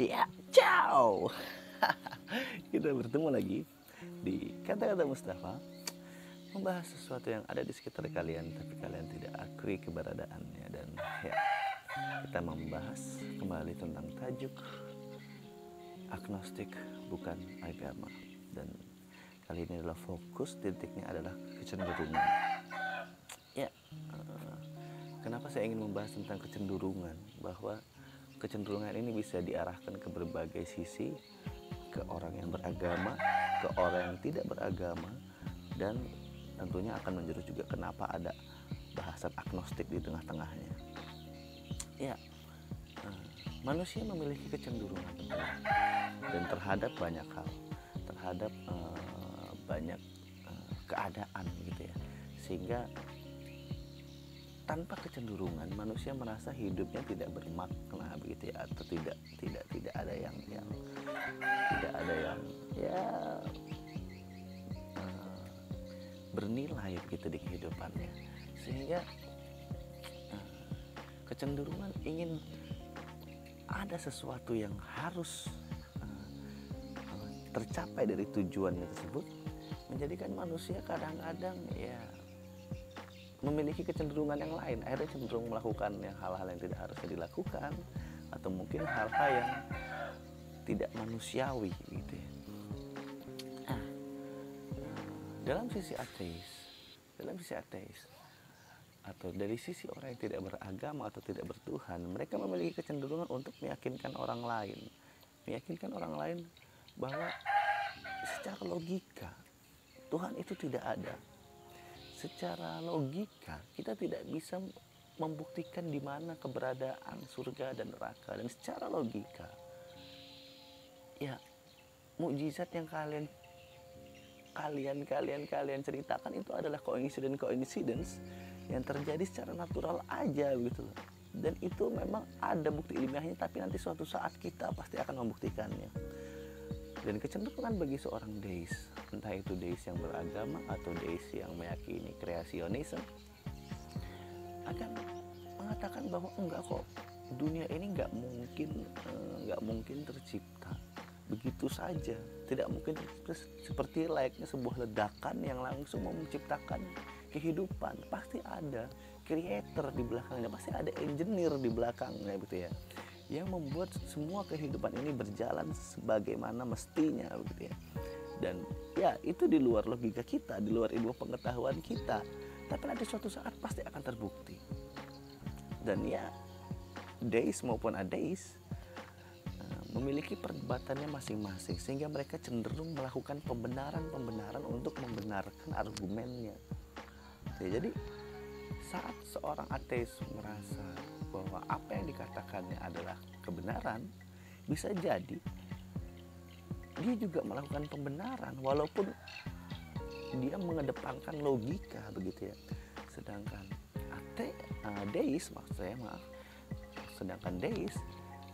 Ya, ciao. Kita bertemu lagi di Kata-Kata Mustafa, membahas sesuatu yang ada di sekitar kalian tapi kalian tidak akui keberadaannya. Dan ya, kita membahas kembali tentang tajuk agnostik bukan agama. Dan kali ini adalah fokus titiknya adalah kecenderungan. Ya, kenapa saya ingin membahas tentang kecenderungan? Bahwa kecenderungan ini bisa diarahkan ke berbagai sisi, ke orang yang beragama, ke orang yang tidak beragama, dan tentunya akan menjurus juga kenapa ada bahasan agnostik di tengah-tengahnya. Ya, manusia memiliki kecenderungan dan terhadap banyak hal, terhadap banyak keadaan gitu ya, sehingga tanpa kecenderungan manusia merasa hidupnya tidak bermakna begitu ya, atau tidak ada yang tidak ada yang bernilai begitu di kehidupannya, sehingga kecenderungan ingin ada sesuatu yang harus tercapai dari tujuannya tersebut, menjadikan manusia kadang-kadang ya memiliki kecenderungan yang lain, akhirnya cenderung melakukan hal-hal yang tidak harusnya dilakukan, atau mungkin hal-hal yang tidak manusiawi gitu ya. Dalam sisi ateis atau dari sisi orang yang tidak beragama atau tidak bertuhan, mereka memiliki kecenderungan untuk meyakinkan orang lain bahwa secara logika Tuhan itu tidak ada. Secara logika kita tidak bisa membuktikan di mana keberadaan surga dan neraka, dan secara logika ya mukjizat yang kalian ceritakan itu adalah coincidence yang terjadi secara natural aja gitu loh. Dan itu memang ada bukti ilmiahnya, tapi nanti suatu saat kita pasti akan membuktikannya. Dan kecenderungan bagi seorang deis, entah itu deis yang beragama atau deis yang meyakini kreasionisme, akan mengatakan bahwa enggak kok, dunia ini nggak mungkin tercipta begitu saja, tidak mungkin seperti layaknya sebuah ledakan yang langsung menciptakan kehidupan. Pasti ada creator di belakangnya, pasti ada engineer di belakangnya gitu ya, yang membuat semua kehidupan ini berjalan sebagaimana mestinya begitu ya. Dan ya itu di luar logika kita, di luar ilmu pengetahuan kita, tapi nanti suatu saat pasti akan terbukti. Dan ya deis maupun ateis memiliki perdebatannya masing-masing, sehingga mereka cenderung melakukan pembenaran untuk membenarkan argumennya. Jadi saat seorang ateis merasa bahwa apa yang dikatakannya adalah kebenaran, bisa jadi dia juga melakukan pembenaran walaupun dia mengedepankan logika begitu ya. Sedangkan deis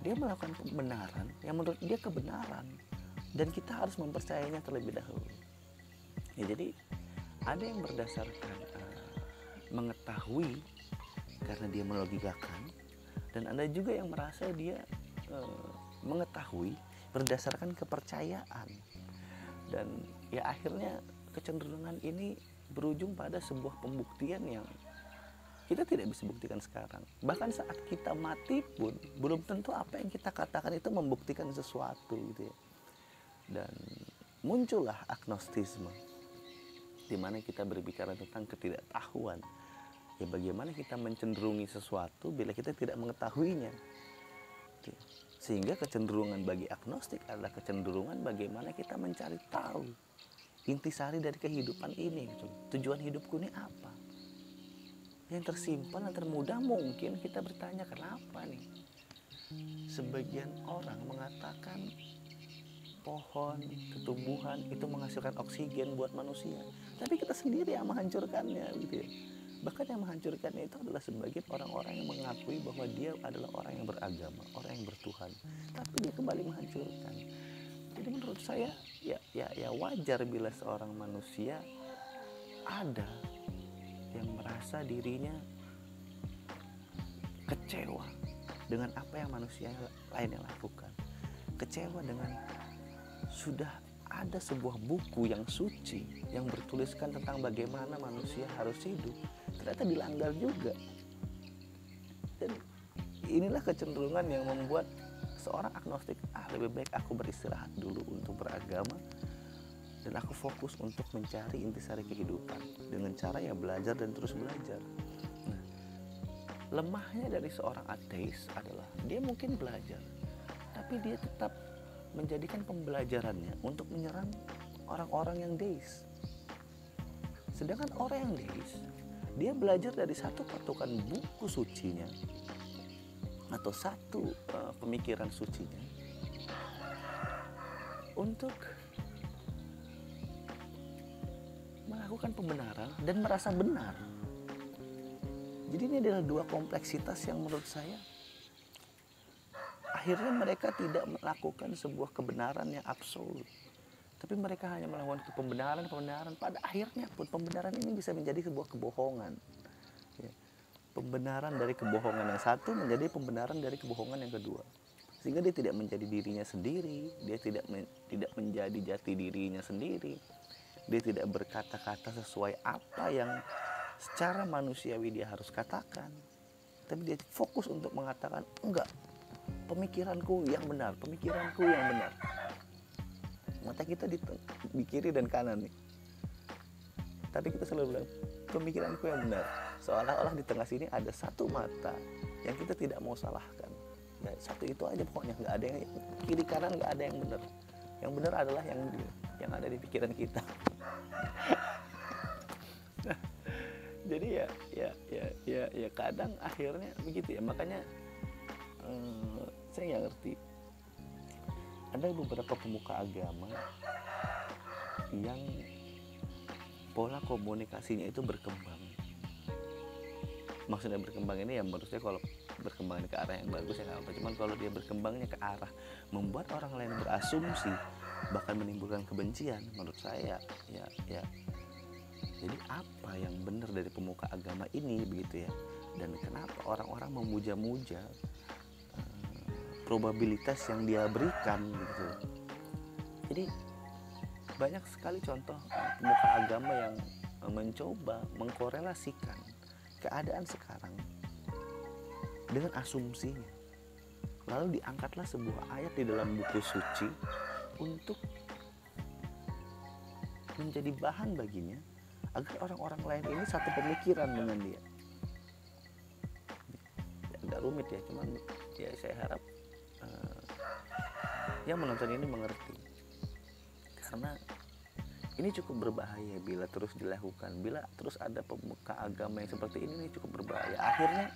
dia melakukan pembenaran yang menurut dia kebenaran, dan kita harus mempercayainya terlebih dahulu ya. Jadi ada yang berdasarkan mengetahui karena dia melogikakan, dan ada juga yang merasa dia mengetahui berdasarkan kepercayaan. Dan ya akhirnya kecenderungan ini berujung pada sebuah pembuktian yang kita tidak bisa buktikan sekarang. Bahkan saat kita mati pun belum tentu apa yang kita katakan itu membuktikan sesuatu gitu ya. Dan muncullah agnostisme, di mana kita berbicara tentang ketidaktahuan. Ya bagaimana kita mencenderungi sesuatu bila kita tidak mengetahuinya. Sehingga kecenderungan bagi agnostik adalah kecenderungan bagaimana kita mencari tahu intisari dari kehidupan ini. Tujuan hidupku ini apa? Yang tersimpan dan termudah mungkin kita bertanya, kenapa nih? Sebagian orang mengatakan pohon, tumbuhan itu menghasilkan oksigen buat manusia, tapi kita sendiri yang menghancurkannya gitu ya. Bahkan yang menghancurkannya itu adalah sebagian orang-orang yang mengakui bahwa dia adalah orang yang beragama, orang yang bertuhan, tapi dia kembali menghancurkan. Jadi menurut saya ya wajar bila seorang manusia ada yang merasa dirinya kecewa dengan apa yang manusia lainnya lakukan. kecewa dengan sudah ada sebuah buku yang suci yang bertuliskan tentang bagaimana manusia harus hidup, ternyata dilanggar juga. Dan inilah kecenderungan yang membuat seorang agnostik, lebih baik aku beristirahat dulu untuk beragama dan aku fokus untuk mencari intisari kehidupan dengan cara ya belajar dan terus belajar. Nah, lemahnya dari seorang ateis adalah dia mungkin belajar, tapi dia tetap menjadikan pembelajarannya untuk menyerang orang-orang yang deis. Sedangkan orang yang deis, dia belajar dari satu patokan buku sucinya atau satu pemikiran sucinya untuk melakukan pembenaran dan merasa benar. Jadi ini adalah dua kompleksitas yang menurut saya akhirnya mereka tidak melakukan sebuah kebenaran yang absolut, tapi mereka hanya melakukan pembenaran. Pada akhirnya pun pembenaran ini bisa menjadi sebuah kebohongan. Ya. Pembenaran dari kebohongan yang satu menjadi pembenaran dari kebohongan yang kedua, sehingga dia tidak menjadi dirinya sendiri, dia tidak menjadi jati dirinya sendiri, dia tidak berkata-kata sesuai apa yang secara manusiawi dia harus katakan, tapi dia fokus untuk mengatakan enggak, pemikiranku yang benar. Mata kita di kiri dan kanan nih, tapi kita selalu bilang pemikiranku yang benar, seolah-olah di tengah sini ada satu mata yang kita tidak mau salahkan. Ya, satu itu aja pokoknya, nggak ada yang kiri kanan, nggak ada yang benar. Yang benar adalah yang ada di pikiran kita. Nah, jadi ya kadang akhirnya begitu ya. Makanya saya nggak ngerti, ada beberapa pemuka agama yang pola komunikasinya itu berkembang. Maksudnya berkembang ini ya menurut saya kalau berkembang ke arah yang bagus ya nggak apa. Cuman kalau dia berkembangnya ke arah membuat orang lain berasumsi, bahkan menimbulkan kebencian, menurut saya ya jadi apa yang benar dari pemuka agama ini begitu ya. Dan kenapa orang-orang memuja-muja probabilitas yang dia berikan gitu. Jadi banyak sekali contoh pemuka agama yang mencoba mengkorelasikan keadaan sekarang dengan asumsinya. Lalu diangkatlah sebuah ayat di dalam buku suci untuk menjadi bahan baginya agar orang-orang lain ini satu pemikiran dengan dia. Agak rumit ya, cuman ya saya harap yang menonton ini mengerti, karena ini cukup berbahaya bila terus dilakukan. Bila terus ada pemuka agama yang seperti ini cukup berbahaya. Akhirnya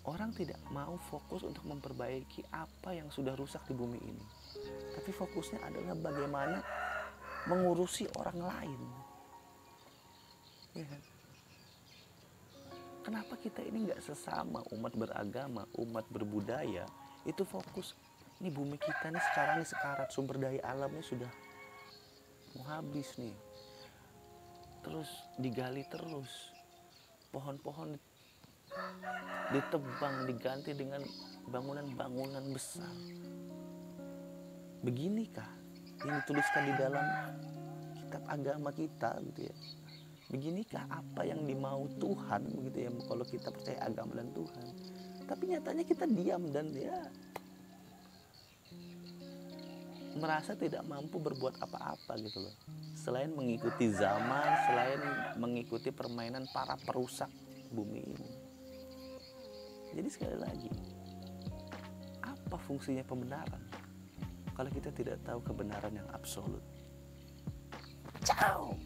orang tidak mau fokus untuk memperbaiki apa yang sudah rusak di bumi ini, tapi fokusnya adalah bagaimana mengurusi orang lain. Ya kan? Kenapa kita ini nggak sesama umat beragama, umat berbudaya itu fokus? Ini bumi kita nih sekarang nih sekarat, sumber daya alamnya sudah mau habis nih. Terus digali terus, pohon-pohon ditebang, diganti dengan bangunan-bangunan besar. Beginikah yang dituliskan di dalam kitab agama kita gitu ya? Beginikah apa yang dimau Tuhan begitu ya, kalau kita percaya agama dan Tuhan? Tapi nyatanya kita diam dan ya merasa tidak mampu berbuat apa-apa gitu loh, selain mengikuti zaman, selain mengikuti permainan para perusak bumi ini. Jadi sekali lagi, apa fungsinya pembenaran kalau kita tidak tahu kebenaran yang absolut? Ciao.